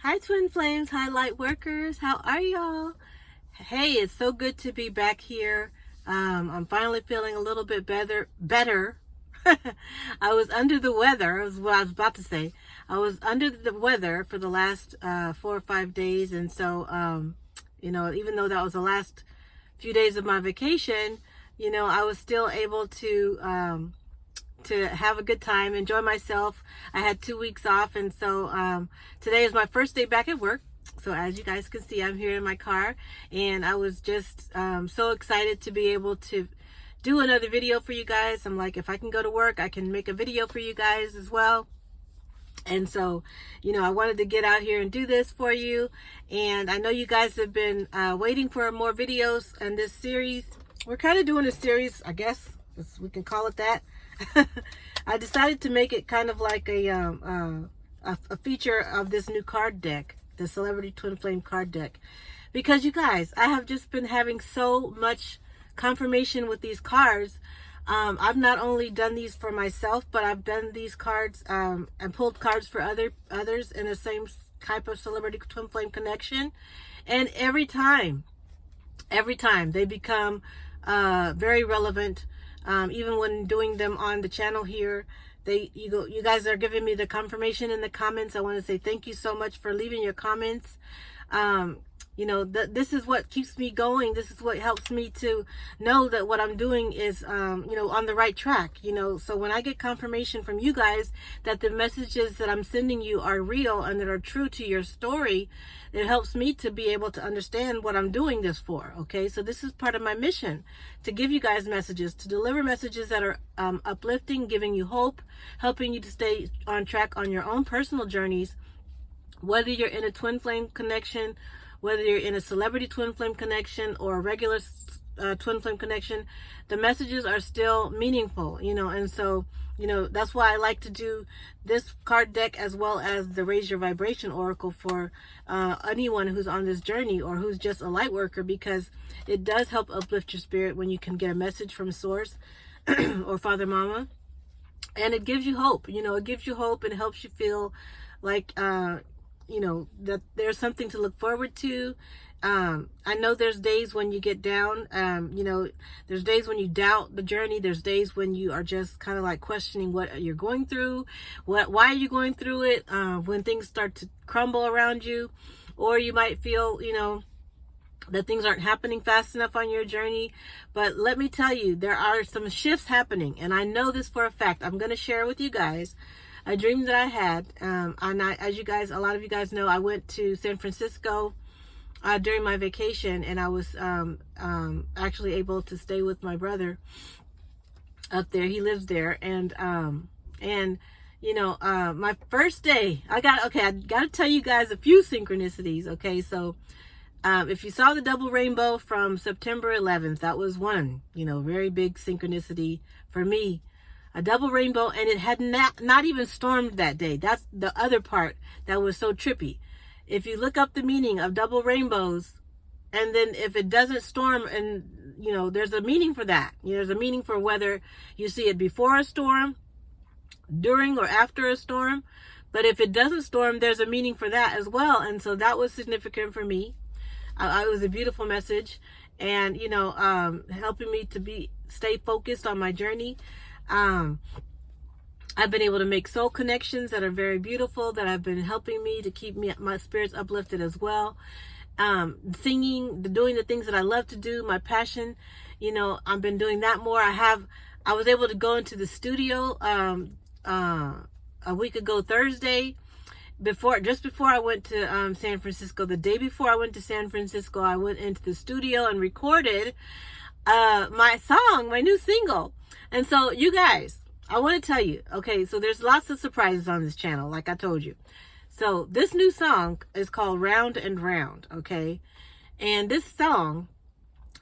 Hi Twin Flames, hi light workers, how are y'all? Hey, it's so good to be back here. I'm finally feeling a little bit better. I was under the weather, is what I was about to say. I was under the weather for the last 4 or 5 days, and so, even though that was the last few days of my vacation, I was still able to have a good time, enjoy myself. I had 2 weeks off, and so today is my first day back at work. So as you guys can see, I'm here in my car, and I was just so excited to be able to do another video for you guys. I'm like, if I can go to work, I can make a video for you guys as well. And so, I wanted to get out here and do this for you. And I know you guys have been waiting for more videos in this series. We're kind of doing a series, I guess we can call it that. I decided to make it kind of like a feature of this new card deck, the Celebrity Twin Flame card deck, because you guys, I have just been having so much confirmation with these cards. I've not only done these for myself, but I've done these cards and pulled cards for others in the same type of Celebrity Twin Flame connection, and every time they become very relevant. Even when doing them on the channel here, you guys are giving me the confirmation in the comments. I want to say thank you so much for leaving your comments. This is what keeps me going. This is what helps me to know that what I'm doing is, on the right track. So when I get confirmation from you guys that the messages that I'm sending you are real and that are true to your story, it helps me to be able to understand what I'm doing this for. Okay, so this is part of my mission, to give you guys messages, to deliver messages that are uplifting, giving you hope, helping you to stay on track on your own personal journeys, whether you're in a twin flame connection, whether you're in a celebrity twin flame connection or a regular twin flame connection. The messages are still meaningful, and so, that's why I like to do this card deck as well as the Raise Your Vibration Oracle for anyone who's on this journey or who's just a light worker, because it does help uplift your spirit when you can get a message from Source or Father Mama, and it gives you hope. It gives you hope and helps you feel like that there's something to look forward to. I know there's days when you get down, there's days when you doubt the journey. There's days when you are just kind of like questioning what you're going through, why are you going through it, when things start to crumble around you, or you might feel, that things aren't happening fast enough on your journey. But let me tell you, there are some shifts happening, and I know this for a fact. I'm going to share with you guys a dream that I had. As you guys, a lot of you guys know, I went to San Francisco during my vacation, and I was actually able to stay with my brother up there. He lives there, and my first day, I got to tell you guys a few synchronicities. Okay, so if you saw the double rainbow from September 11th, that was one, very big synchronicity for me. A double rainbow, and it had not even stormed that day. That's the other part that was so trippy. If you look up the meaning of double rainbows, and then if it doesn't storm, and there's a meaning for that. There's a meaning for whether you see it before a storm, during or after a storm. But if it doesn't storm, there's a meaning for that as well. And so that was significant for me. It was a beautiful message, and helping me to stay focused on my journey. I've been able to make soul connections that are very beautiful, that have been helping me to keep my spirits uplifted as well. Singing, doing the things that I love to do, my passion, I've been doing that more. I was able to go into the studio a week ago Thursday, just before I went to San Francisco. The day before I went to San Francisco, I went into the studio and recorded my song, my new single. And so, you guys, I want to tell you, okay, so there's lots of surprises on this channel, like I told you. So this new song is called Round and Round, okay? And this song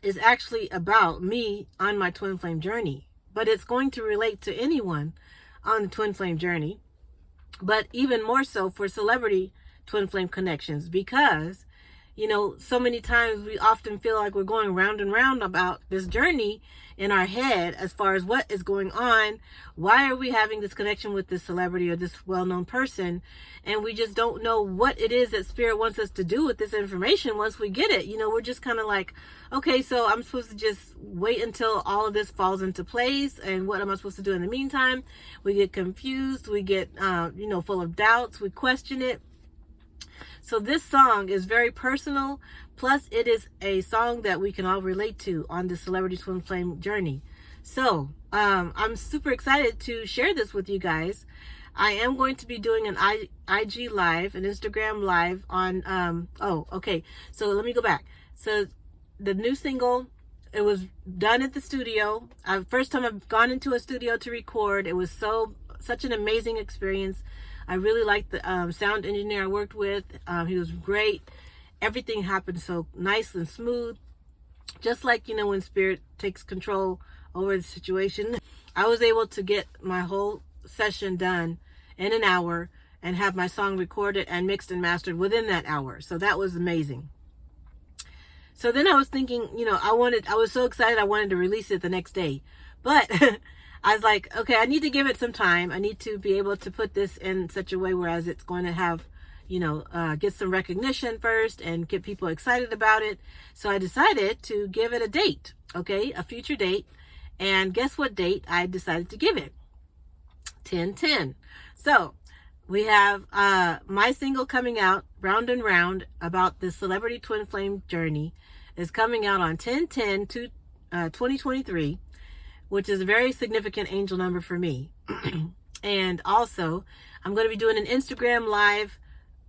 is actually about me on my twin flame journey, but it's going to relate to anyone on the twin flame journey, but even more so for celebrity twin flame connections, because you know, so many times we often feel like we're going round and round about this journey in our head as far as what is going on. Why are we having this connection with this celebrity or this well-known person? And we just don't know what it is that Spirit wants us to do with this information once we get it. You know, we're just kind of like, okay, so I'm supposed to just wait until all of this falls into place. And what am I supposed to do in the meantime? We get confused. We get, you know, full of doubts. We question it. So this song is very personal. Plus, it is a song that we can all relate to on the celebrity twin flame journey. So I'm super excited to share this with you guys. I am going to be doing an IG live, an Instagram live on, oh, okay. So let me go back. So the new single, it was done at the studio. First time I've gone into a studio to record. It was such an amazing experience. I really liked the sound engineer I worked with. He was great. Everything happened so nice and smooth. Just like, you know, when Spirit takes control over the situation. I was able to get my whole session done in an hour and have my song recorded and mixed and mastered within that hour. So that was amazing. So then I was thinking, you know, I was so excited I wanted to release it the next day. But I was like, okay, I need to give it some time. I need to be able to put this in such a way whereas it's going to have, you know, get some recognition first and get people excited about it. So I decided to give it a date, okay, a future date. And guess what date I decided to give it? 10/10. So we have my single coming out, Round and Round, about the celebrity twin flame journey, is coming out on 10/10/2023, which is a very significant angel number for me. And also, I'm going to be doing an Instagram live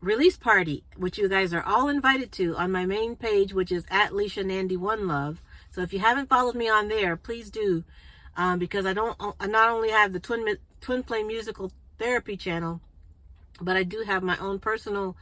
release party, which you guys are all invited to on my main page, which is at Lisha and I'm One Love. So if you haven't followed me on there, please do, because I not only have the Twin Flame Musical Therapy channel, but I do have my own personal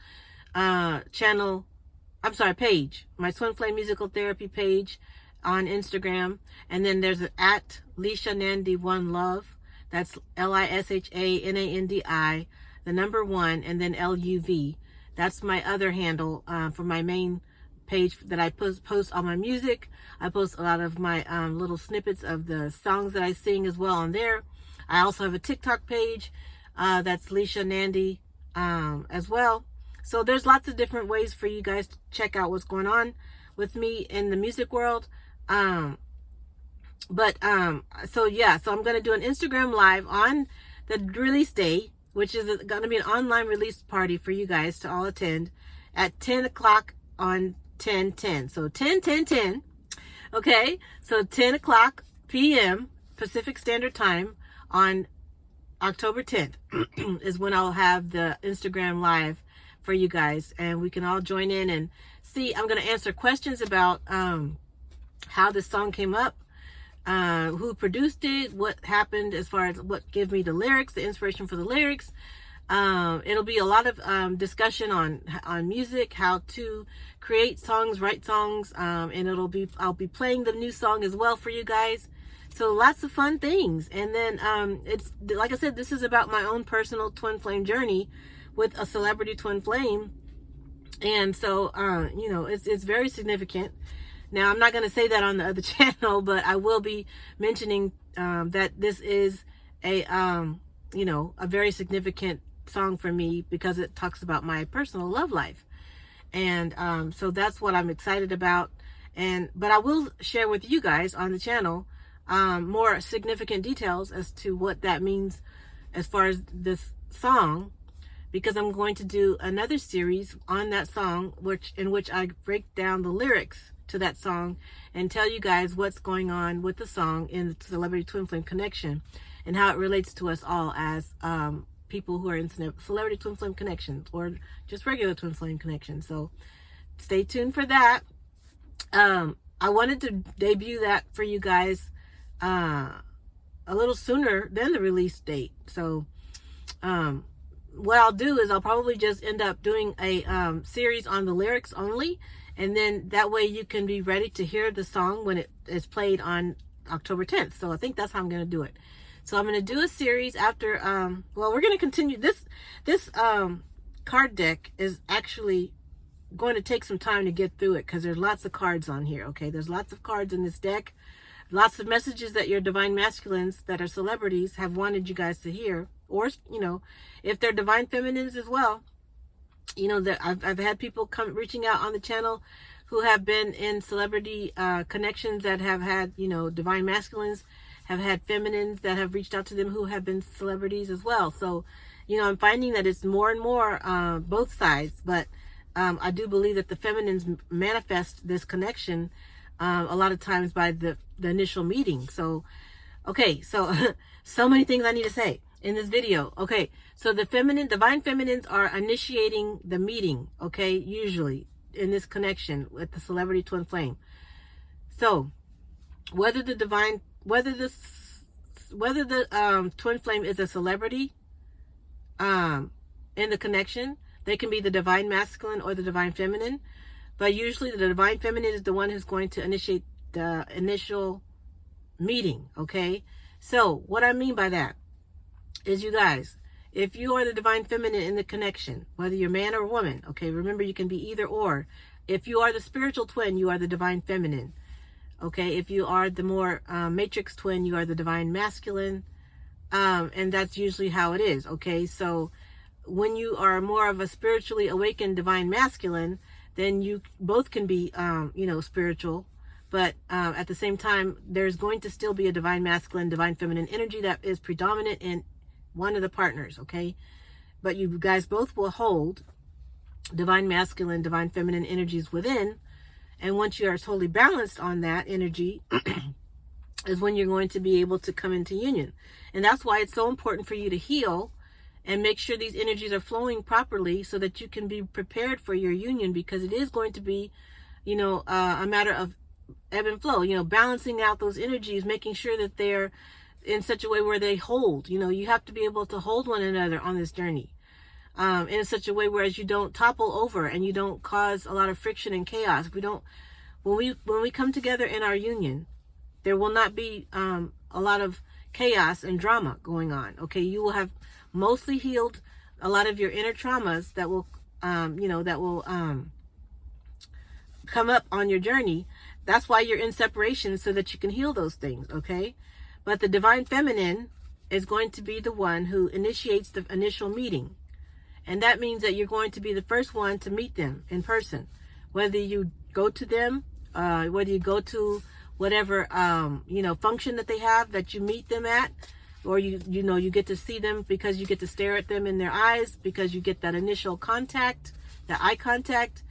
page, my Twin Flame Musical Therapy page on Instagram. And then there's an at Lisha and I'm One Love. That's LISHANANDI, the number 1, and then LUV. That's my other handle for my main page that I post all my music. I post a lot of my little snippets of the songs that I sing as well on there. I also have a TikTok page that's Lisha and I'm as well. So there's lots of different ways for you guys to check out what's going on with me in the music world. So I'm going to do an Instagram live on the release day, which is going to be an online release party for you guys to all attend at 10 o'clock on 10/10. So 10/10/10. Okay. So 10 o'clock p.m. Pacific Standard Time on October 10th is when I'll have the Instagram live for you guys, and we can all join in and see. I'm going to answer questions about how this song came up, who produced it, what happened as far as what gave me the lyrics, the inspiration for the lyrics. It'll be a lot of discussion on music, how to create songs, write songs, and I'll be playing the new song as well for you guys. So lots of fun things. And then it's like I said, this is about my own personal twin flame journey with a celebrity twin flame. And so you know, it's very significant. Now, I'm not going to say that on the other channel, but I will be mentioning that this is a you know, a very significant song for me because it talks about my personal love life. And so that's what I'm excited about. But I will share with you guys on the channel more significant details as to what that means as far as this song, because I'm going to do another series on that song, in which I break down the lyrics to that song and tell you guys what's going on with the song in the Celebrity Twin Flame Connection and how it relates to us all as people who are in Celebrity Twin Flame Connections or just regular Twin Flame Connection. So stay tuned for that. I wanted to debut that for you guys a little sooner than the release date. So what I'll do is I'll probably just end up doing a series on the lyrics only, and then that way you can be ready to hear the song when it is played on October 10th. So I think that's how I'm going to do it. So I'm going to do a series after, well, we're going to continue. This card deck is actually going to take some time to get through it because there's lots of cards on here. Okay, there's lots of cards in this deck, lots of messages that your divine masculines that are celebrities have wanted you guys to hear, or if they're divine feminines as well. That I've had people come reaching out on the channel who have been in celebrity connections that have had divine masculines, have had feminines that have reached out to them who have been celebrities as well. So I'm finding that it's more and more both sides, but I do believe that the feminines manifest this connection a lot of times by the initial meeting. So okay, so so many things I need to say in this video. Okay, so the divine feminines are initiating the meeting, okay, usually in this connection with the celebrity twin flame. So whether the twin flame is a celebrity in the connection, they can be the divine masculine or the divine feminine, but usually the divine feminine is the one who's going to initiate the initial meeting. Okay, so what I mean by that is, you guys, if you are the divine feminine in the connection, whether you're man or woman, okay, remember you can be either or. If you are the spiritual twin, you are the divine feminine. Okay, if you are the more matrix twin, you are the divine masculine, and that's usually how it is. Okay, so when you are more of a spiritually awakened divine masculine, then you both can be spiritual, but at the same time there's going to still be a divine masculine, divine feminine energy that is predominant in one of the partners. Okay, but you guys both will hold divine masculine, divine feminine energies within, and once you are totally balanced on that energy is when you're going to be able to come into union. And that's why it's so important for you to heal and make sure these energies are flowing properly so that you can be prepared for your union, because it is going to be a matter of ebb and flow, balancing out those energies, making sure that they're in such a way where they hold. You have to be able to hold one another on this journey in such a way whereas you don't topple over and you don't cause a lot of friction and chaos. When we come together in our union, there will not be a lot of chaos and drama going on. Okay, you will have mostly healed a lot of your inner traumas that will come up on your journey. That's why you're in separation, so that you can heal those things. Okay, but the divine feminine is going to be the one who initiates the initial meeting, and that means that you're going to be the first one to meet them in person, whether you go to them, whether you go to whatever function that they have that you meet them at, or you get to see them because you get to stare at them in their eyes, because you get that initial contact, that eye contact.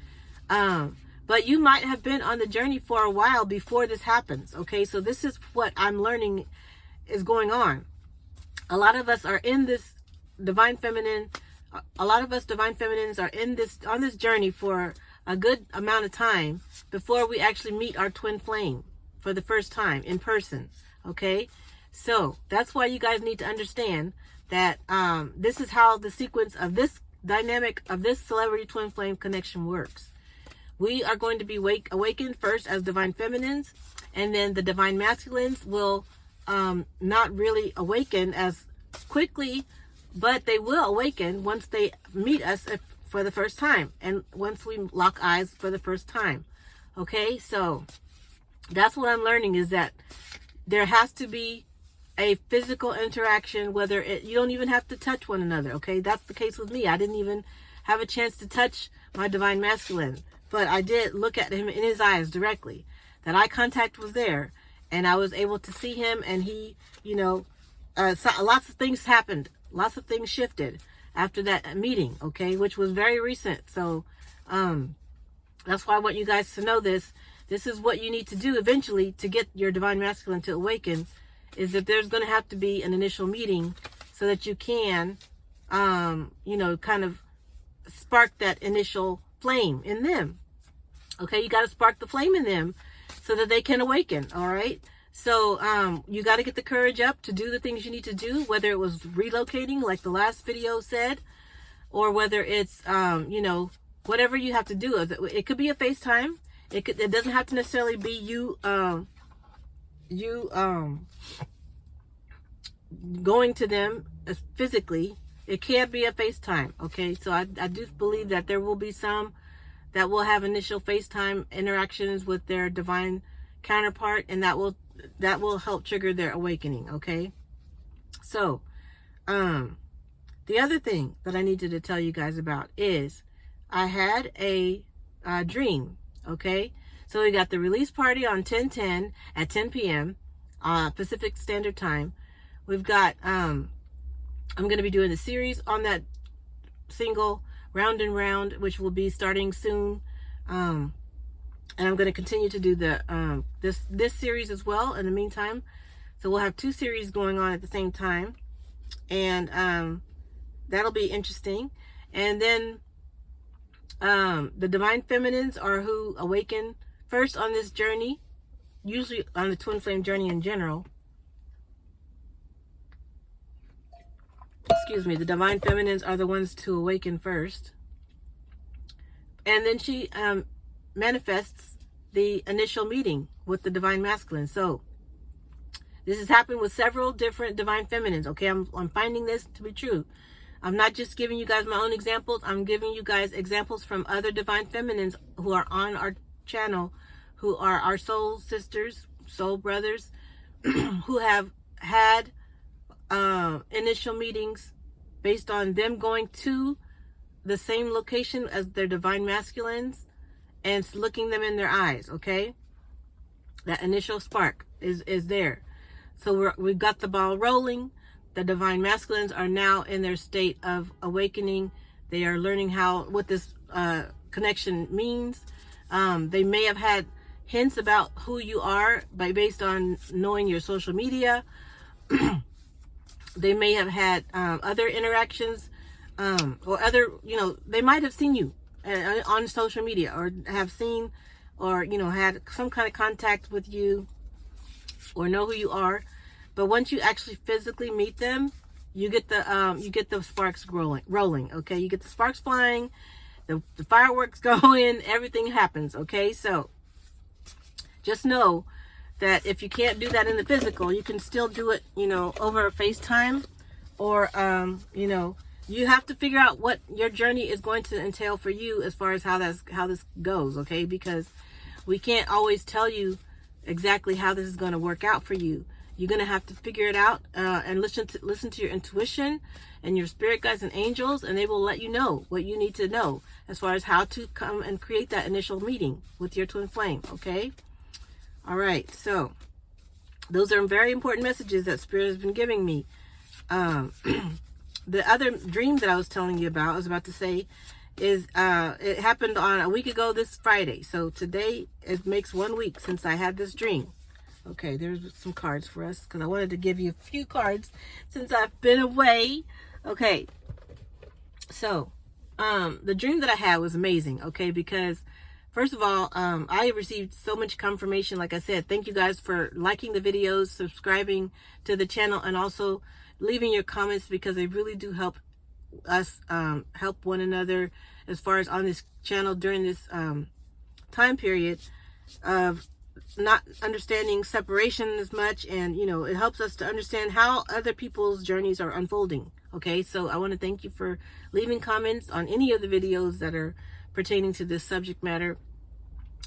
But you might have been on the journey for a while before this happens. Okay, so this is what I'm learning is going on. A lot of us are in this divine feminine. A lot of us divine feminines are on this journey for a good amount of time before we actually meet our twin flame for the first time in person. Okay, so that's why you guys need to understand that this is how the sequence of this dynamic of this celebrity twin flame connection works. We are going to be awakened first as divine feminines, and then the divine masculines will not really awaken as quickly, but they will awaken once they meet us for the first time, and once we lock eyes for the first time. Okay, so that's what I'm learning, is that there has to be a physical interaction, you don't even have to touch one another. Okay, that's the case with me. I didn't even have a chance to touch my divine masculine, but I did look at him in his eyes directly. That eye contact was there, and I was able to see him, and he, lots of things happened. Lots of things shifted after that meeting, okay, which was very recent. So that's why I want you guys to know this. This is what you need to do eventually to get your divine masculine to awaken, is that there's going to have to be an initial meeting so that you can, kind of spark that initial flame in them. Okay, you got to spark the flame in them so that they can awaken. All right, so you got to get the courage up to do the things you need to do, whether it was relocating like the last video said, or whether it's whatever you have to do. It could be a FaceTime. It doesn't have to necessarily be you going to them physically. It can be a FaceTime. Okay, so I do believe that there will be some that will have initial FaceTime interactions with their divine counterpart, and that will help trigger their awakening. Okay. So, the other thing that I needed to tell you guys about is I had a dream. Okay. So we got the release party on 10/10 at 10 p.m. Pacific Standard Time. We've got, I'm going to be doing the series on that single, Round and Round, which will be starting soon. And I'm going to continue to do the this series as well in the meantime. So we'll have 2 series going on at the same time. And that'll be interesting. And then the divine feminines are who awaken first on this journey, usually on the twin flame journey in general. Excuse me, the divine feminines are the ones to awaken first. And then she manifests the initial meeting with the divine masculine. So this has happened with several different divine feminines. Okay, I'm finding this to be true. I'm not just giving you guys my own examples. I'm giving you guys examples from other divine feminines who are on our channel, who are our soul sisters, soul brothers, who have had initial meetings based on them going to the same location as their divine masculines and looking them in their eyes. Okay, that initial spark is there. So we've got the ball rolling. The divine masculines are now in their state of awakening. They are learning what this connection means. They may have had hints about who you are based on knowing your social media. They may have had other interactions or other, they might have seen you on social media, or have seen, or, had some kind of contact with you, or know who you are. But once you actually physically meet them, you get the sparks rolling. Okay, you get the sparks flying, the fireworks going, everything happens. Okay, so just know that if you can't do that in the physical, you can still do it, over a FaceTime, or you have to figure out what your journey is going to entail for you as far as how this goes. Okay, because we can't always tell you exactly how this is going to work out for you. You're going to have to figure it out and listen to your intuition and your spirit guides and angels, and they will let you know what you need to know as far as how to come and create that initial meeting with your twin flame. Okay? All right. So those are very important messages that Spirit has been giving me. The other dream that I was telling you about, I was about to say, is it happened on a week ago this Friday. So today it makes 1 week since I had this dream. Okay, there's some cards for us because I wanted to give you a few cards since I've been away. Okay, so the dream that I had was amazing. Okay, because first of all, I received so much confirmation. Like I said, thank you guys for liking the videos, subscribing to the channel, and also leaving your comments, because they really do help us help one another as far as on this channel during this time period of not understanding separation as much, and it helps us to understand how other people's journeys are unfolding. Okay, so I want to thank you for leaving comments on any of the videos that are pertaining to this subject matter,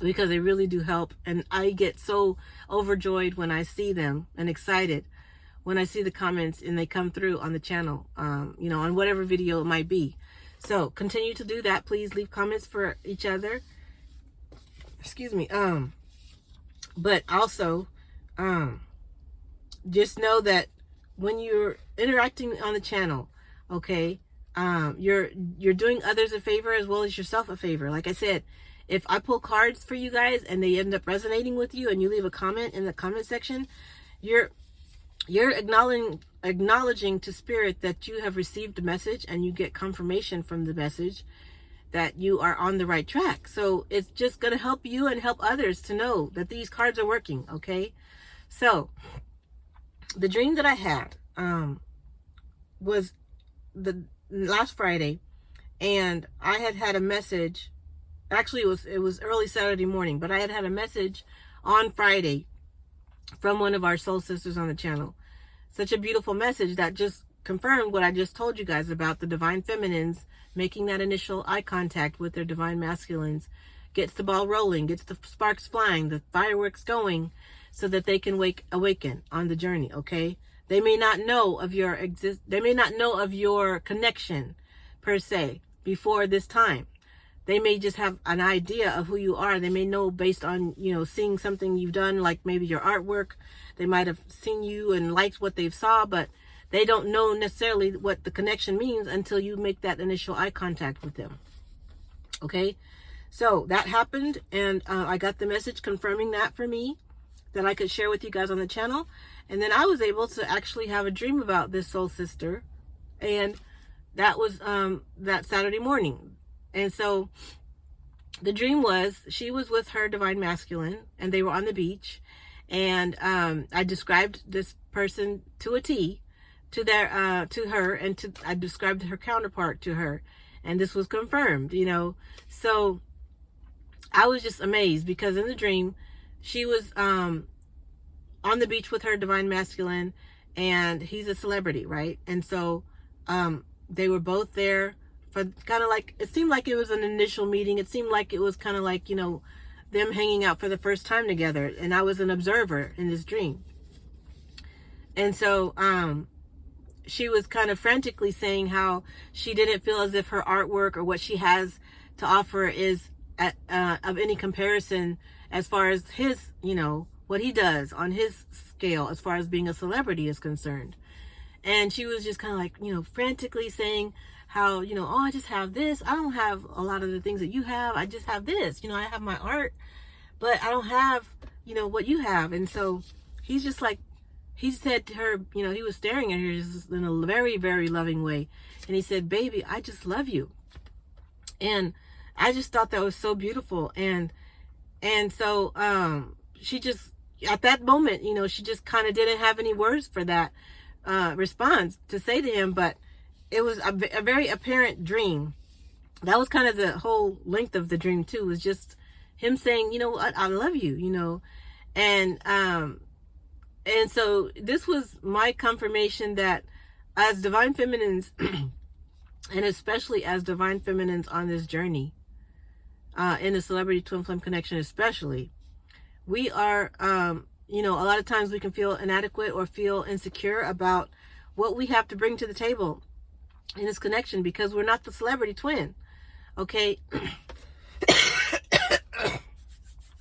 because they really do help, and I get so overjoyed when I see them, and excited when I see the comments and they come through on the channel, on whatever video it might be. So continue to do that. Please leave comments for each other. Excuse me. But also, just know that when you're interacting on the channel, okay, you're doing others a favor as well as yourself a favor. Like I said, if I pull cards for you guys and they end up resonating with you, and you leave a comment in the comment section, you're acknowledging to Spirit that you have received a message, and you get confirmation from the message that you are on the right track. So it's just going to help you and help others to know that these cards are working. Okay, so the dream that I had was the last Friday, and I had a message. Actually, it was early Saturday morning, but I had a message on Friday from one of our soul sisters on the channel. Such a beautiful message that just confirmed what I just told you guys about the divine feminines making that initial eye contact with their divine masculines, gets the ball rolling, gets the sparks flying, the fireworks going, so that they can awaken on the journey. Okay, they may not know of your they may not know of your connection per se before this time. They may just have an idea of who you are. They may know based on, seeing something you've done, like maybe your artwork. They might have seen you and liked what they've saw, but they don't know necessarily what the connection means until you make that initial eye contact with them. Okay, so that happened, and I got the message confirming that for me, that I could share with you guys on the channel. And then I was able to actually have a dream about this soul sister, and that was that Saturday morning. And so the dream was she was with her divine masculine, and they were on the beach, and I described this person to a T, to her, and I described her counterpart to her, and this was confirmed. So I was just amazed, because in the dream she was on the beach with her divine masculine, and he's a celebrity, right? And so they were both there for kind of like, it seemed like it was an initial meeting. It seemed like it was kind of like, them hanging out for the first time together. And I was an observer in this dream. And so she was kind of frantically saying how she didn't feel as if her artwork or what she has to offer is of any comparison as far as his, what he does on his scale as far as being a celebrity is concerned. And she was just kind of like, frantically saying how, oh, I just have this. I don't have a lot of the things that you have. I just have this. I have my art, but I don't have, what you have. And so he's just like, he said to her, he was staring at her just in a very, very loving way. And he said, baby, I just love you. And I just thought that was so beautiful. And so she just, at that moment, she just kind of didn't have any words for that response to say to him, but it was a very apparent dream. That was kind of the whole length of the dream too, was just him saying, what, I love you, and so this was my confirmation that as divine feminines, and especially as divine feminines on this journey, in the celebrity twin flame connection especially, we are, a lot of times we can feel inadequate or feel insecure about what we have to bring to the table in this connection, because we're not the celebrity twin. Okay.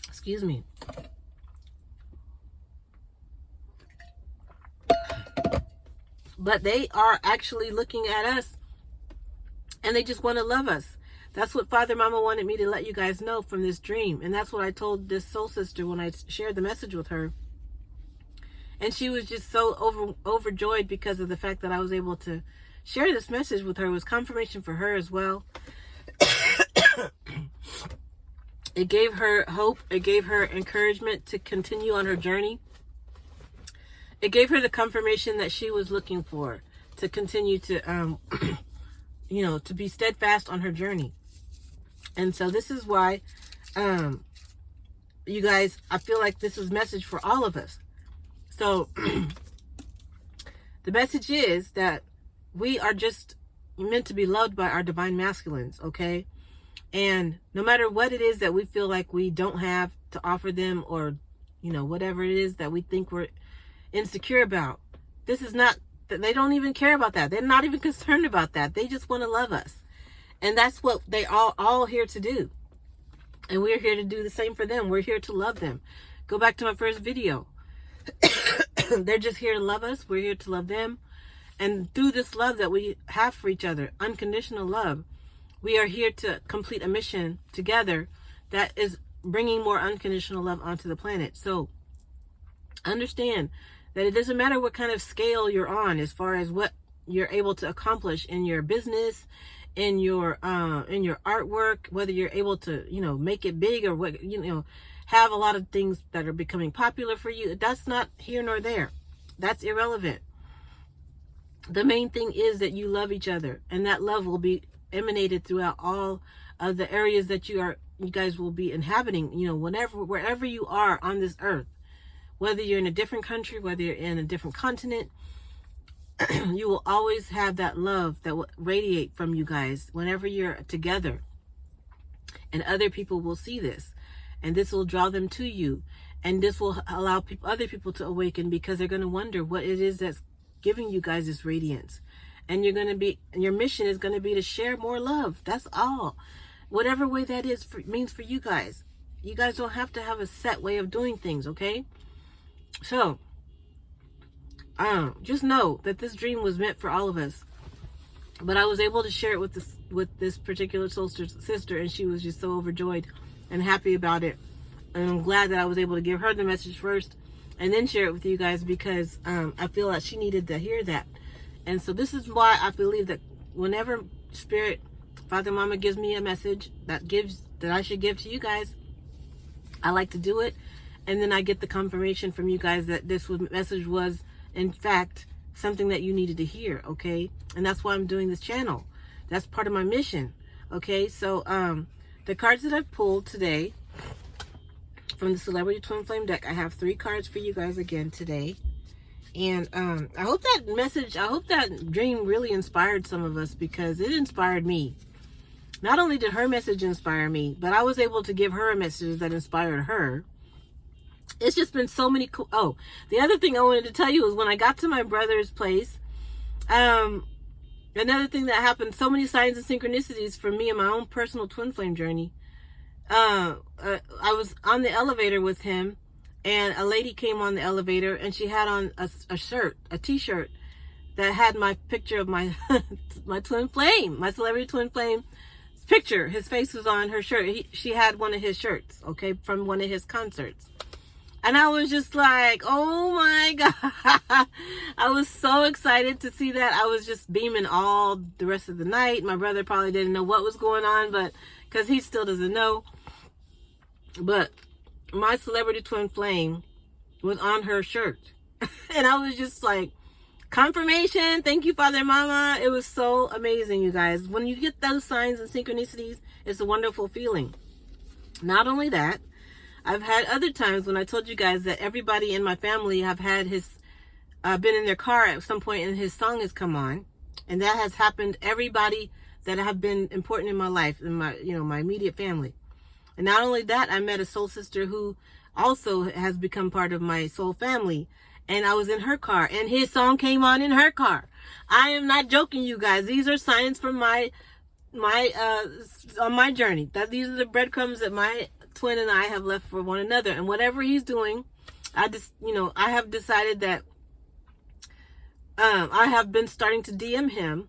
Excuse me. But they are actually looking at us, and they just want to love us. That's what Father Mama wanted me to let you guys know from this dream. And that's what I told this soul sister when I shared the message with her. And she was just so overjoyed because of the fact that I was able to share this message with her. It was confirmation for her as well. It gave her hope. It gave her encouragement to continue on her journey. It gave her the confirmation that she was looking for, to continue to, to be steadfast on her journey. And so this is why, you guys, I feel like this is a message for all of us. So the message is that we are just meant to be loved by our divine masculines, okay? And no matter what it is that we feel like we don't have to offer them, or, whatever it is that we think we're insecure about, this is not, they don't even care about that. They're not even concerned about that. They just want to love us. And that's what they all here to do. And we're here to do the same for them. We're here to love them. Go back to my first video. They're just here to love us. We're here to love them. And through this love that we have for each other, unconditional love, we are here to complete a mission together that is bringing more unconditional love onto the planet. So understand that it doesn't matter what kind of scale you're on as far as what you're able to accomplish in your business, in your artwork, whether you're able to, make it big, or what, have a lot of things that are becoming popular for you. That's not here nor there. That's irrelevant. The main thing is that you love each other, and that love will be emanated throughout all of the areas that you guys will be inhabiting, wherever you are on this earth, whether you're in a different country, whether you're in a different continent, you will always have that love that will radiate from you guys whenever you're together. And other people will see this. And this will draw them to you. And this will allow other people to awaken, because they're going to wonder what it is that's giving you guys this radiance. And your mission is going to be to share more love. That's all. Whatever way that means for you guys. You guys don't have to have a set way of doing things, okay? So, just know that this dream was meant for all of us. But I was able to share it with this particular soul sister, and she was just so overjoyed and happy about it. And I'm glad that I was able to give her the message first and then share it with you guys, because I feel like she needed to hear that. And so this is why I believe that whenever Spirit, Father, Mama gives me a message that I should give to you guys, I like to do it. And then I get the confirmation from you guys that this message was, in fact, something that you needed to hear, okay? And that's why I'm doing this channel. That's part of my mission, okay? So the cards that I've pulled today from the Celebrity Twin Flame deck, I have 3 cards for you guys again today. And I hope that dream really inspired some of us, because it inspired me. Not only did her message inspire me, but I was able to give her a message that inspired her. It's just been so many cool. Oh, the other thing I wanted to tell you is when I got to my brother's place, another thing that happened, so many signs and synchronicities for me in my own personal twin flame journey. I was on the elevator with him, and a lady came on the elevator, and she had on a t-shirt that had my picture of my my twin flame, my celebrity twin flame picture. His face was on her shirt. She had one of his shirts, okay, from one of his concerts. And I was just like, oh my God. I was so excited to see that. I was just beaming all the rest of the night. My brother probably didn't know what was going on, but because he still doesn't know. But my celebrity twin flame was on her shirt. And I was just like, confirmation. Thank you, Father and Mama. It was so amazing, you guys. When you get those signs and synchronicities, it's a wonderful feeling. Not only that, I've had other times when I told you guys that everybody in my family have had been in their car at some point and his song has come on. And that has happened. Everybody that have been important in my life, in my immediate family. And not only that, I met a soul sister who also has become part of my soul family. And I was in her car, and his song came on in her car. I am not joking, you guys. These are signs from on my journey. These are the breadcrumbs that my twin and I have left for one another. And whatever he's doing, I have decided that I have been starting to DM him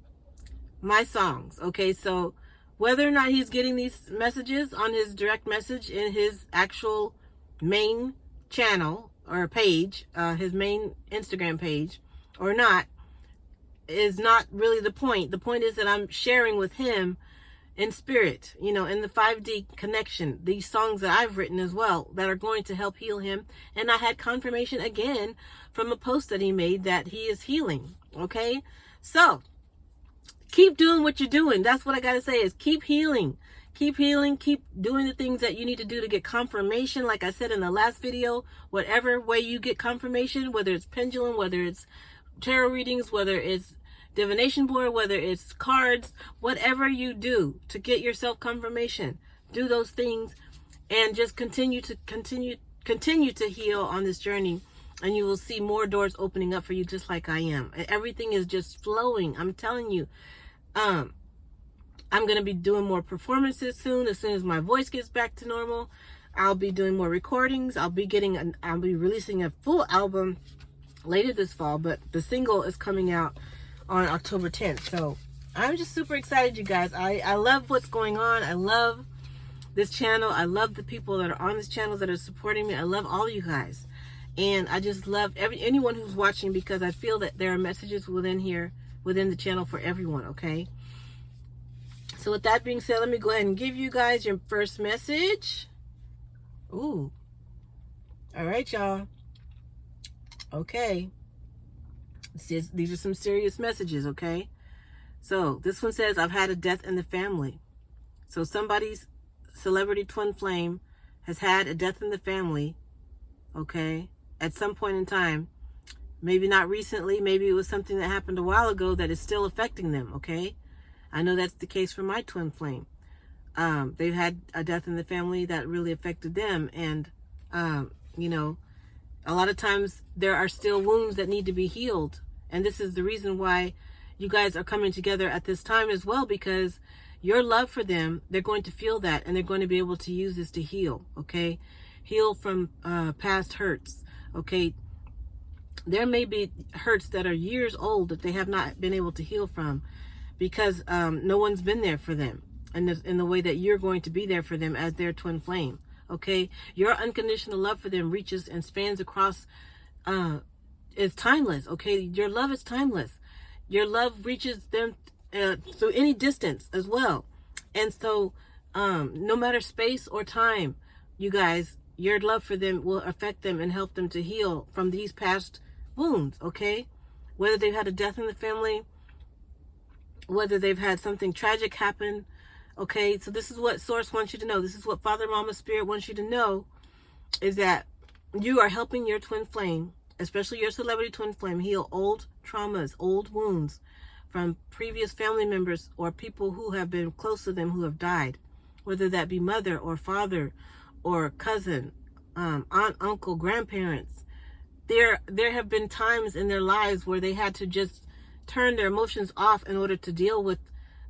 my songs. Okay, so whether or not he's getting these messages on his direct message in his actual main channel or page, his main Instagram page, or not, is not really the point. The point is that I'm sharing with him in spirit, in the 5D connection, these songs that I've written as well that are going to help heal him. And I had confirmation again from a post that he made that he is healing. Okay, so keep doing what you're doing. That's what I gotta say, is keep healing. Keep healing, keep doing the things that you need to do to get confirmation. Like I said in the last video, whatever way you get confirmation, whether it's pendulum, whether it's tarot readings, whether it's divination board, whether it's cards, whatever you do to get yourself confirmation, do those things and just continue to heal on this journey, and you will see more doors opening up for you, just like I am. And everything is just flowing. I'm telling you. I'm going to be doing more performances soon. As soon as my voice gets back to normal, I'll be doing more recordings. I'll be releasing a full album later this fall, but the single is coming out on October 10th. So I'm just super excited, you guys. I love what's going on. I love this channel. I love the people that are on this channel that are supporting me. I love all you guys. And I just love anyone who's watching, because I feel that there are messages within the channel for everyone, okay? So with that being said, let me go ahead and give you guys your first message. Ooh. All right, y'all. Okay. These are some serious messages, okay? So this one says, I've had a death in the family. So somebody's celebrity twin flame has had a death in the family, okay, at some point in time. Maybe not recently. Maybe it was something that happened a while ago that is still affecting them, okay? I know that's the case for my twin flame. They've had a death in the family that really affected them. And, you know, a lot of times there are still wounds that need to be healed. And this is the reason why you guys are coming together at this time as well, because your love for them, they're going to feel that, and they're going to be able to use this to heal, okay? Heal from past hurts, okay? There may be hurts that are years old that they have not been able to heal from because no one's been there for them in the way that you're going to be there for them as their twin flame, okay? Your unconditional love for them reaches and spans across, is timeless, okay? Your love is timeless. Your love reaches them through any distance as well. And so no matter space or time, you guys, your love for them will affect them and help them to heal from these past wounds, okay? Whether they've had a death in the family, whether they've had something tragic happen, okay? So this is what Source wants you to know. This is what Father, Mama, Spirit wants you to know, is that you are helping your twin flame, especially your celebrity twin flame, heal old traumas, old wounds from previous family members or people who have been close to them who have died, whether that be mother or father or cousin, aunt, uncle, grandparents. There have been times in their lives where they had to just turn their emotions off in order to deal with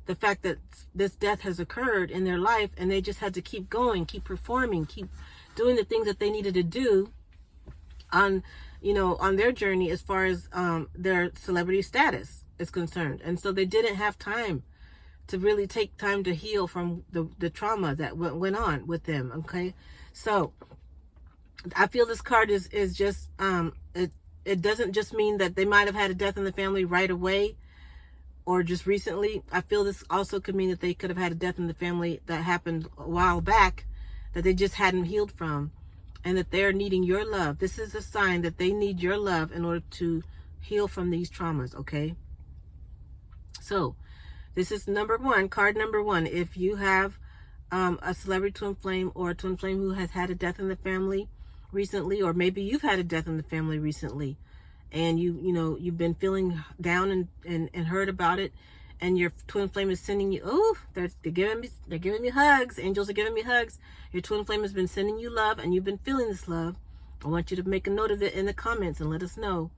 the fact that this death has occurred in their life, and they just had to keep going, keep performing, keep doing the things that they needed to do on, you know, on their journey as far as their celebrity status is concerned. And so they didn't have time to really take time to heal from the trauma that went on with them, okay? So I feel this card is just, it doesn't just mean that they might have had a death in the family right away or just recently. I feel this also could mean that they could have had a death in the family that happened a while back that they just hadn't healed from, and that they're needing your love. This is a sign that they need your love in order to heal from these traumas, okay? So this is number one, card number one. If you have a celebrity twin flame or a twin flame who has had a death in the family recently, or maybe you've had a death in the family recently, and you've been feeling down and hurt about it, and your twin flame is sending you, they're giving me hugs. Angels are giving me hugs. Your twin flame has been sending you love, and you've been feeling this love. I want you to make a note of it in the comments and let us know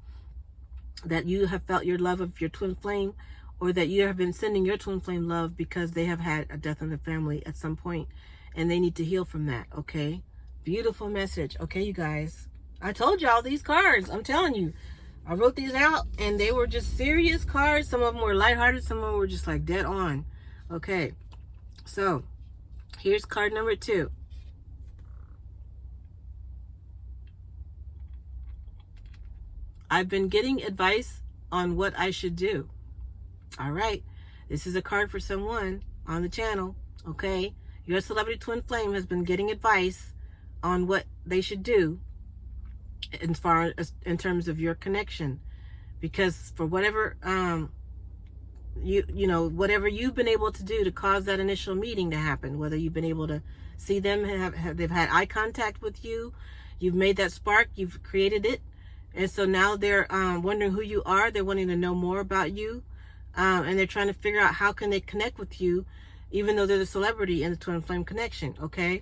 that you have felt your love of your twin flame, or that you have been sending your twin flame love because they have had a death in the family at some point and they need to heal from that, okay? Beautiful message. Okay, you guys, I told y'all these cards, I'm telling you, I wrote these out and they were just serious cards. Some of them were lighthearted, some of them were just like dead on. Okay, so here's card number two. I've been getting advice on what I should do. All right, this is a card for someone on the channel, okay? Your celebrity twin flame has been getting advice on what they should do as far as in terms of your connection, because for whatever whatever you've been able to do to cause that initial meeting to happen, whether you've been able to see them, they've had eye contact with you, you've made that spark, you've created it, and so now they're wondering who you are. They're wanting to know more about you, and they're trying to figure out how can they connect with you, even though they're the celebrity in the twin flame connection, okay?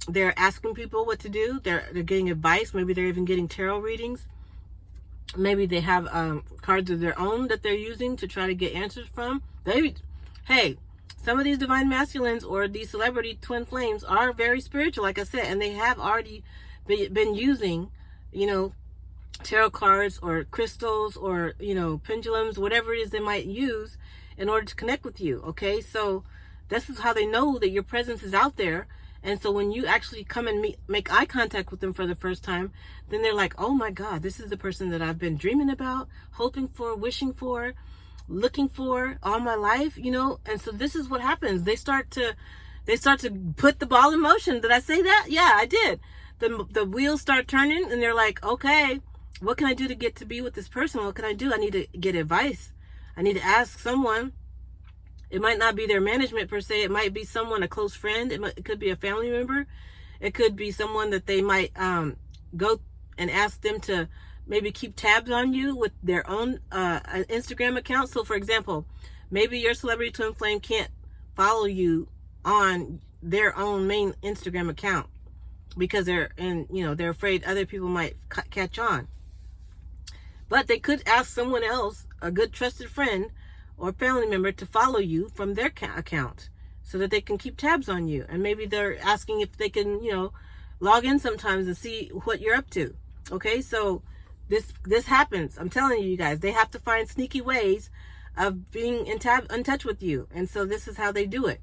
They're asking people what to do. They're getting advice. Maybe they're even getting tarot readings. Maybe they have cards of their own that they're using to try to get answers from. Hey, some of these divine masculines or these celebrity twin flames are very spiritual, like I said, and they have already been using, tarot cards or crystals or, pendulums, whatever it is they might use in order to connect with you, okay? So this is how they know that your presence is out there. And so when you actually come and make eye contact with them for the first time, then they're like, oh my God, this is the person that I've been dreaming about, hoping for, wishing for, looking for all my life, And so this is what happens. They start to put the ball in motion. Did I say that? Yeah, I did. The wheels start turning and they're like, okay, what can I do to get to be with this person? What can I do? I need to get advice. I need to ask someone. It might not be their management per se. It might be someone, a close friend. It could be a family member. It could be someone that they might go and ask them to maybe keep tabs on you with their own Instagram account. So for example, maybe your celebrity twin flame can't follow you on their own main Instagram account because they're afraid other people might catch on. But they could ask someone else, a good trusted friend or family member, to follow you from their account so that they can keep tabs on you. And maybe they're asking if they can, log in sometimes and see what you're up to. Okay, so this happens. I'm telling you guys, they have to find sneaky ways of being in touch with you. And so this is how they do it.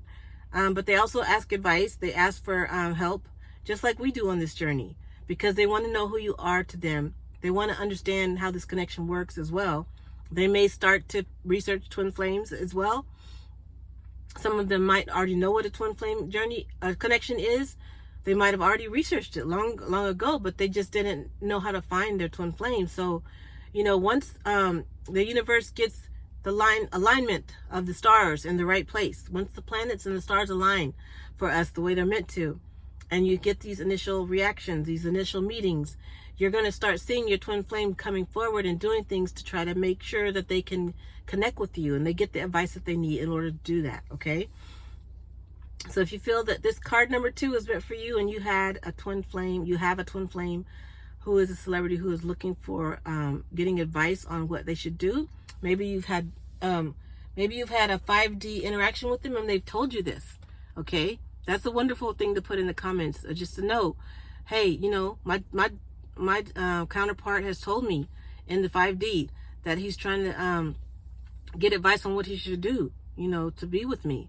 But they also ask advice. They ask for help, just like we do on this journey, because they want to know who you are to them. They want to understand how this connection works as well. They may start to research twin flames as well. Some of them might already know what a twin flame connection is. They might have already researched it long ago, but they just didn't know how to find their twin flame. So, once the universe gets the alignment of the stars in the right place, once the planets and the stars align for us the way they're meant to, and you get these initial reactions, these initial meetings, you're going to start seeing your twin flame coming forward and doing things to try to make sure that they can connect with you and they get the advice that they need in order to do that. Okay. So if you feel that this card number 2 is meant for you, and you have a twin flame who is a celebrity who is looking for getting advice on what they should do. Maybe you've had a 5D interaction with them and they've told you this. Okay. That's a wonderful thing to put in the comments, just to know, hey, my counterpart has told me in the 5D that he's trying to get advice on what he should do, to be with me.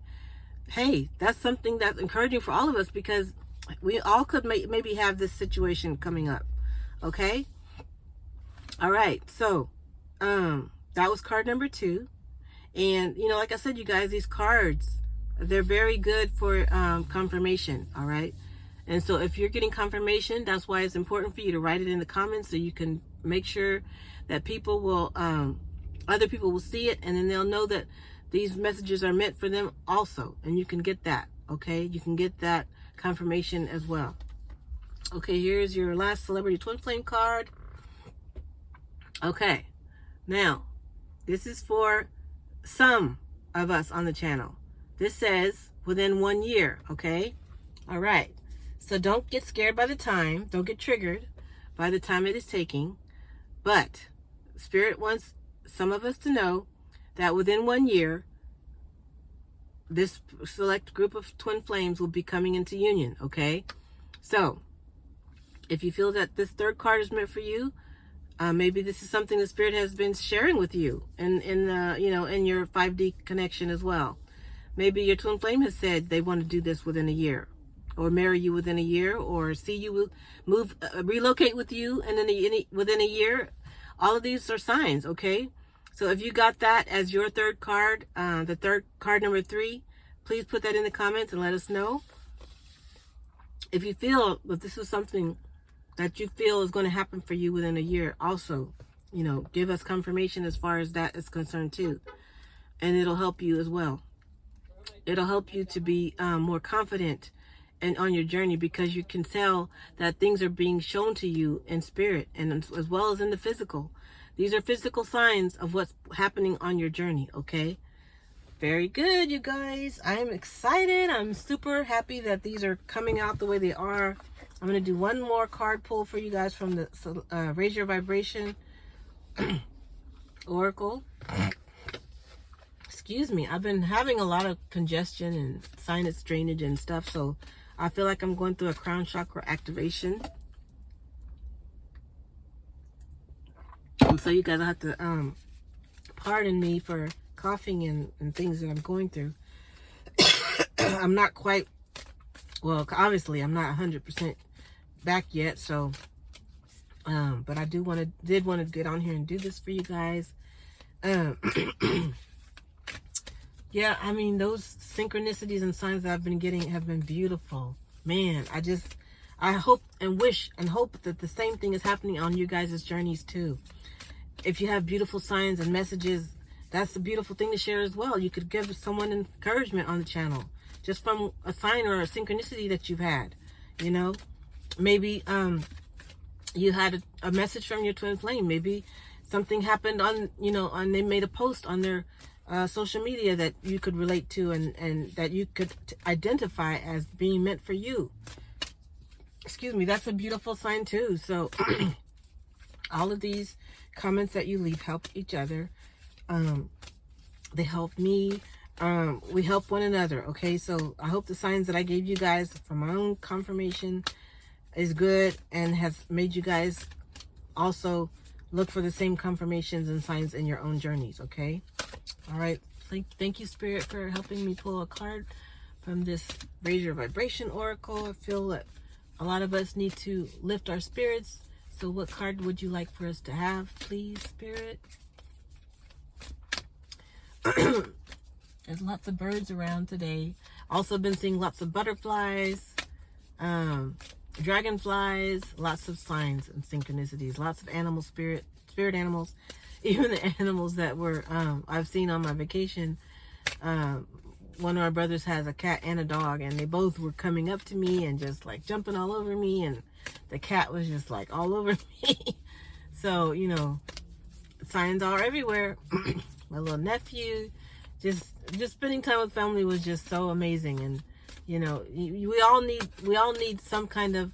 Hey, that's something that's encouraging for all of us, because we all could maybe have this situation coming up. Okay. All right. So, that was card number 2. And, like I said, you guys, these cards, they're very good for confirmation. All right. And so if you're getting confirmation, that's why it's important for you to write it in the comments so you can make sure that other people will see it, and then they'll know that these messages are meant for them also. And you can get that, okay? You can get that confirmation as well. Okay, here's your last celebrity twin flame card. Okay, now, this is for some of us on the channel. This says within 1 year, okay? All right. So don't get scared by the time. Don't get triggered by the time it is taking. But Spirit wants some of us to know that within 1 year, this select group of twin flames will be coming into union, okay? So if you feel that this third card is meant for you, maybe this is something the Spirit has been sharing with you in your 5D connection as well. Maybe your twin flame has said they want to do this within a year, or marry you within a year, or see you relocate with you and then within a year. All of these are signs, okay? So if you got that as your third card, the third card number 3, please put that in the comments and let us know. If you feel that this is something that you feel is going to happen for you within a year, also, give us confirmation as far as that is concerned too. And it'll help you as well. It'll help you to be more confident and on your journey, because you can tell that things are being shown to you in spirit and as well as in the physical. These are physical signs of what's happening on your journey, okay? Very good, you guys. I'm excited. I'm super happy that these are coming out the way they are. I'm going to do one more card pull for you guys from the Raise Your Vibration Oracle. Excuse me. I've been having a lot of congestion and sinus drainage and stuff, so I feel like I'm going through a crown chakra activation. And so you guys have to pardon me for coughing and things that I'm going through. I'm not quite, well, obviously I'm not 100% back yet, so but I did want to get on here and do this for you guys. Yeah, I mean, those synchronicities and signs that I've been getting have been beautiful. Man, I hope and wish and hope that the same thing is happening on you guys' journeys too. If you have beautiful signs and messages, that's a beautiful thing to share as well. You could give someone encouragement on the channel just from a sign or a synchronicity that you've had. Maybe you had a message from your twin flame. Maybe something happened on, they made a post on their social media that you could relate to, and that you could identify as being meant for you. Excuse me. That's a beautiful sign too. So all of these comments that you leave help each other. They help me. We help one another. Okay. So I hope the signs that I gave you guys from my own confirmation is good and has made you guys also look for the same confirmations and signs in your own journeys. Okay. All right. Thank you, Spirit, for helping me pull a card from this Raise Your Vibration Oracle. I feel that a lot of us need to lift our spirits. So what card would you like for us to have, please, Spirit? There's lots of birds around today. Also been seeing lots of butterflies, dragonflies, lots of signs and synchronicities, lots of animal spirit animals, even the animals that were I've seen on my vacation. One of our brothers has a cat and a dog, and they both were coming up to me and just like jumping all over me, and the cat was just like all over me. So, signs are everywhere. My little nephew, just spending time with family was just so amazing. And we all need some kind of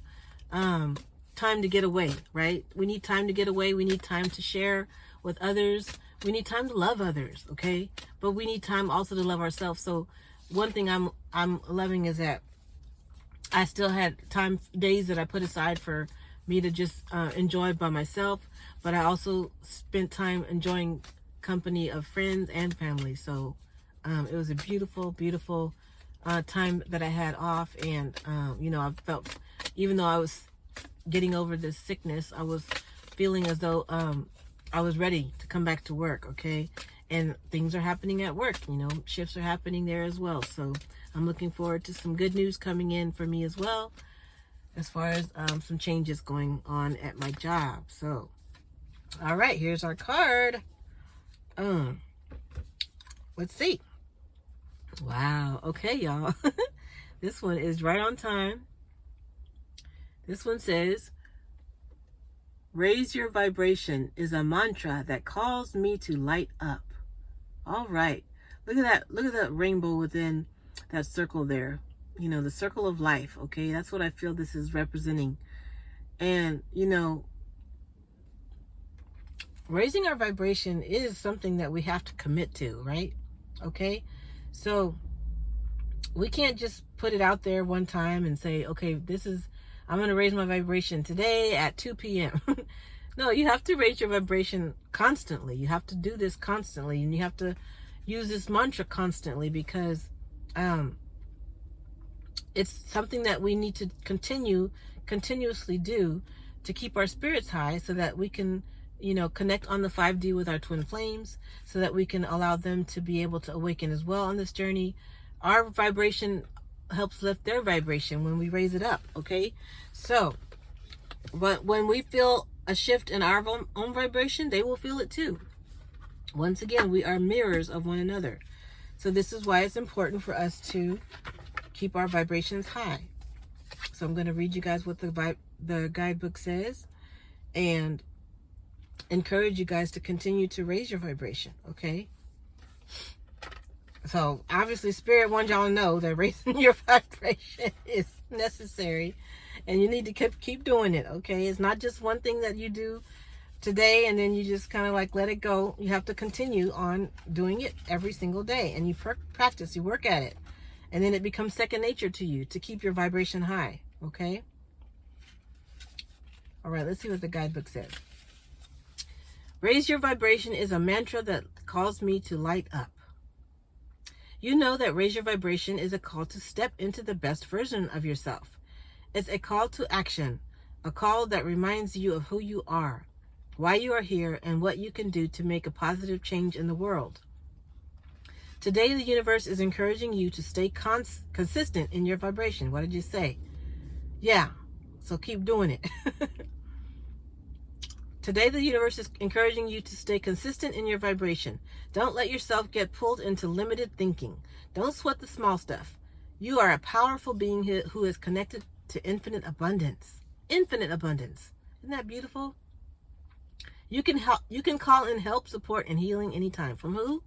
time to get away, right? We need time to get away. We need time to share with others. We need time to love others, okay? But we need time also to love ourselves. So one thing I'm loving is that I still had days that I put aside for me to just enjoy by myself, but I also spent time enjoying company of friends and family. So it was a beautiful, beautiful time that I had off. And I felt, even though I was getting over this sickness, I was feeling as though I was ready to come back to work. Okay. And things are happening at work, shifts are happening there as well. So I'm looking forward to some good news coming in for me as well, as far as some changes going on at my job. So, all right, here's our card. Let's see. Wow. Okay, y'all. This one is right on time. This one says, raise your vibration is a mantra that calls me to light up. All right. Look at that. Look at that rainbow within that circle there. The circle of life. Okay. That's what I feel this is representing. And, raising our vibration is something that we have to commit to, right? Okay. So we can't just put it out there one time and say, okay, I'm going to raise my vibration today at 2 p.m. No, you have to raise your vibration constantly. You have to do this constantly, and you have to use this mantra constantly, because it's something that we need to continuously do to keep our spirits high, so that we can, connect on the 5D with our twin flames, so that we can allow them to be able to awaken as well on this journey. Our vibration helps lift their vibration when we raise it up. Okay. So, but when we feel a shift in our own vibration, they will feel it too. Once again, we are mirrors of one another. So this is why it's important for us to keep our vibrations high. So I'm going to read you guys what the guidebook says, and encourage you guys to continue to raise your vibration. Okay. So obviously Spirit wants y'all to know that raising your vibration is necessary, and you need to keep doing it. Okay. It's not just one thing that you do today and then you just kind of like let it go. You have to continue on doing it every single day, and you practice, you work at it, and then it becomes second nature to you to keep your vibration high. Okay. All right. Let's see what the guidebook says. Raise your vibration is a mantra that calls me to light up. You know that raise your vibration is a call to step into the best version of yourself. It's a call to action, a call that reminds you of who you are, why you are here, and what you can do to make a positive change in the world. Today, the universe is encouraging you to stay consistent in your vibration. What did you say? Yeah, so keep doing it. Today, the universe is encouraging you to stay consistent in your vibration. Don't let yourself get pulled into limited thinking. Don't sweat the small stuff. You are a powerful being who is connected to infinite abundance. Infinite abundance. Isn't that beautiful? You can call in help, support, and healing anytime. From who?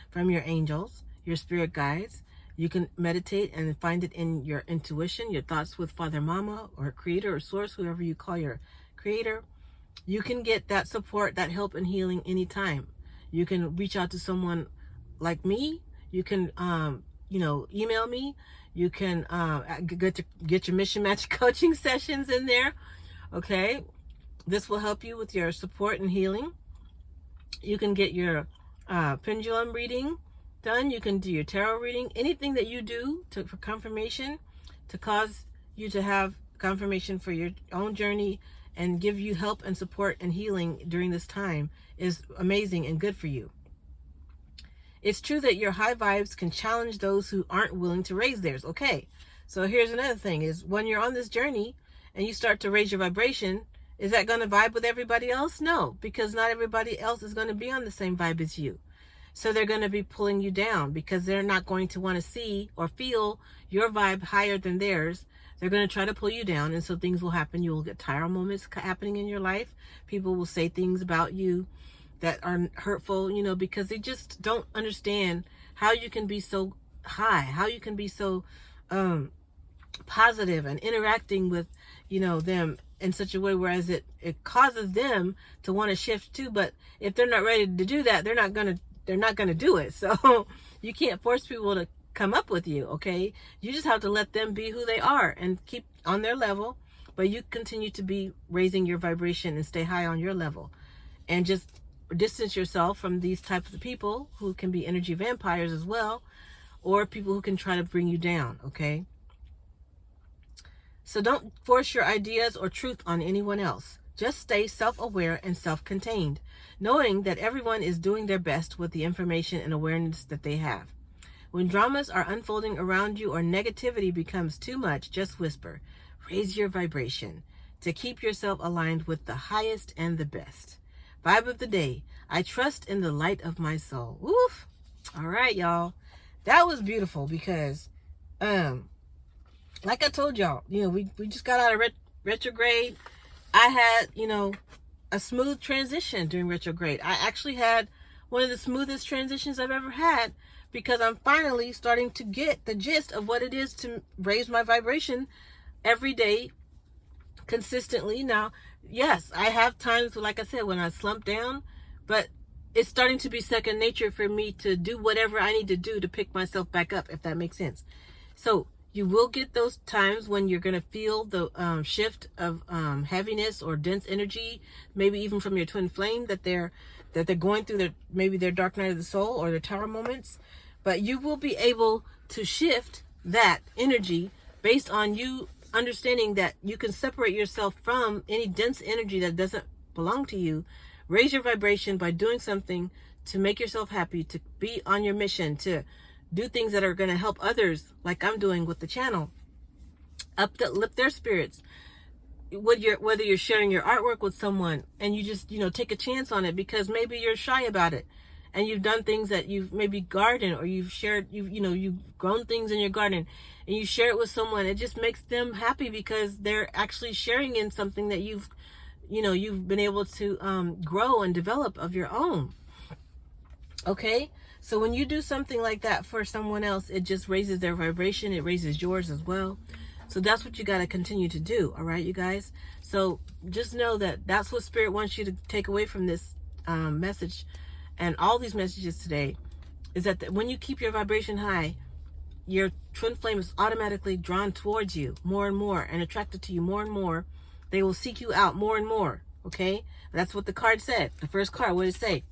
From your angels, your spirit guides. You can meditate and find it in your intuition, your thoughts with Father Mama or Creator or Source, whoever you call your Creator. You can get that support, that help, and healing anytime. You can reach out to someone like me. You can, email me. You can get your mission match coaching sessions in there. Okay. This will help you with your support and healing. You can get your pendulum reading done. You can do your tarot reading. Anything that you do for confirmation, to cause you to have confirmation for your own journey and give you help and support and healing during this time, is amazing and good for you. It's true that your high vibes can challenge those who aren't willing to raise theirs. Okay, so here's another thing, is when you're on this journey and you start to raise your vibration, is that going to vibe with everybody else? No, because not everybody else is going to be on the same vibe as you. So they're going to be pulling you down because they're not going to want to see or feel your vibe higher than theirs. They're going to try to pull you down, and so things will happen. You will get tired moments happening in your life. People will say things about you that are hurtful, because they just don't understand how you can be so high, how you can be so positive and interacting with, them in such a way, whereas it causes them to want to shift too. But if they're not ready to do that, they're not going to do it. So you can't force people to come up with you. Okay. You just have to let them be who they are and keep on their level, but you continue to be raising your vibration and stay high on your level, and just distance yourself from these types of people who can be energy vampires as well, or people who can try to bring you down. Okay. So don't force your ideas or truth on anyone else. Just stay self-aware and self-contained, knowing that everyone is doing their best with the information and awareness that they have. When dramas are unfolding around you or negativity becomes too much, just whisper. Raise your vibration to keep yourself aligned with the highest and the best. Vibe of the day. I trust in the light of my soul. Woof. All right, y'all. That was beautiful because, like I told y'all, we just got out of retrograde. I had, a smooth transition during retrograde. I actually had one of the smoothest transitions I've ever had, because I'm finally starting to get the gist of what it is to raise my vibration every day consistently. Now, yes, I have times, like I said, when I slump down, but it's starting to be second nature for me to do whatever I need to do to pick myself back up, if that makes sense. So you will get those times when you're going to feel the shift of heaviness or dense energy, maybe even from your twin flame that they're going through maybe their dark night of the soul or their tower moments. But you will be able to shift that energy based on you understanding that you can separate yourself from any dense energy that doesn't belong to you. Raise your vibration by doing something to make yourself happy, to be on your mission, to do things that are going to help others, like I'm doing with the channel, uplift their spirits. Whether you're sharing your artwork with someone and you just, take a chance on it because maybe you're shy about it, and you've done things that you've maybe gardened, or you've shared, you've grown things in your garden and you share it with someone. It just makes them happy because they're actually sharing in something that you've been able to grow and develop of your own. Okay. So when you do something like that for someone else, it just raises their vibration. It raises yours as well. So that's what you got to continue to do. All right, you guys. So just know that that's what Spirit wants you to take away from this message and all these messages today, is that when you keep your vibration high, your twin flame is automatically drawn towards you more and more and attracted to you more and more. They will seek you out more and more. Okay. That's what the card said. The first card, what did it say?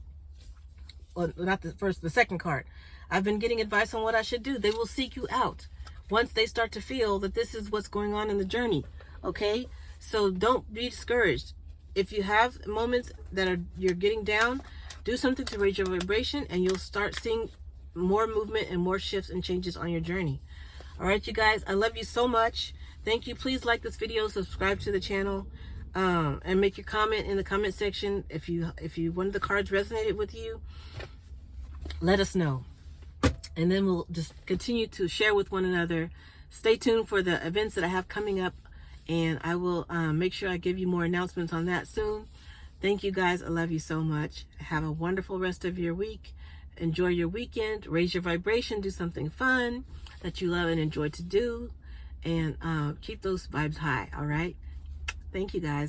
Well, not the first, the second card. I've been getting advice on what I should do. They will seek you out once they start to feel that this is what's going on in the journey. Okay. So don't be discouraged. If you have moments that you're getting down, do something to raise your vibration, and you'll start seeing more movement and more shifts and changes on your journey. All right, you guys, I love you so much. Thank you. Please like this video, subscribe to the channel, and make your comment in the comment section. If one of the cards resonated with you, let us know. And then we'll just continue to share with one another. Stay tuned for the events that I have coming up And I will make sure I give you more announcements on that soon. Thank you guys. I love you so much. Have a wonderful rest of your week. Enjoy your weekend. Raise your vibration. Do something fun that you love and enjoy to do. And keep those vibes high, all right? Thank you guys.